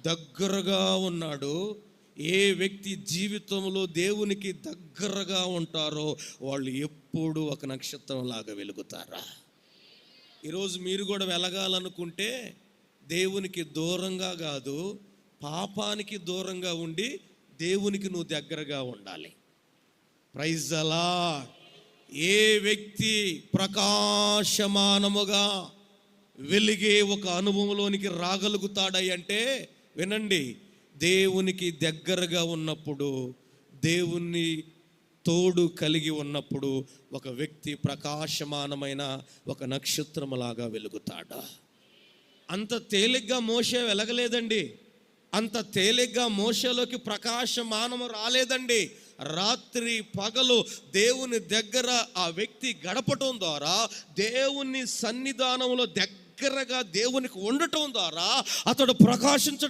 దగ్గరగా ఉన్నాడు. ఏ వ్యక్తి జీవితంలో దేవునికి దగ్గరగా ఉంటారో వాళ్ళు ఎప్పుడు ఒక నక్షత్రం లాగా వెలుగుతారా. ఈరోజు మీరు కూడా వెలగాలనుకుంటే దేవునికి దూరంగా కాదు, పాపానికి దూరంగా ఉండి దేవునికి నువ్వు దగ్గరగా ఉండాలి. Praise the lord. ఏ వ్యక్తి ప్రకాశమానముగా వెలిగే ఒక అనుభవంలోనికి రాగలుగుతాడంటే, వినండి, దేవునికి దగ్గరగా ఉన్నప్పుడు, దేవుని తోడు కలిగి ఉన్నప్పుడు ఒక వ్యక్తి ప్రకాశమానమైన ఒక నక్షత్రములాగా వెలుగుతాడు. అంత తేలిగ్గా మోషే వెలగలేదండి. అంత తేలిగ్గా మోషేలోకి ప్రకాశమానము రాలేదండి. రాత్రి పగలు దేవుని దగ్గర ఆ వ్యక్తి గడపటం ద్వారా, దేవుని సన్నిధానంలో దగ్గరగా దేవునికి ఉండటం ద్వారా అతడు ప్రకాశించడం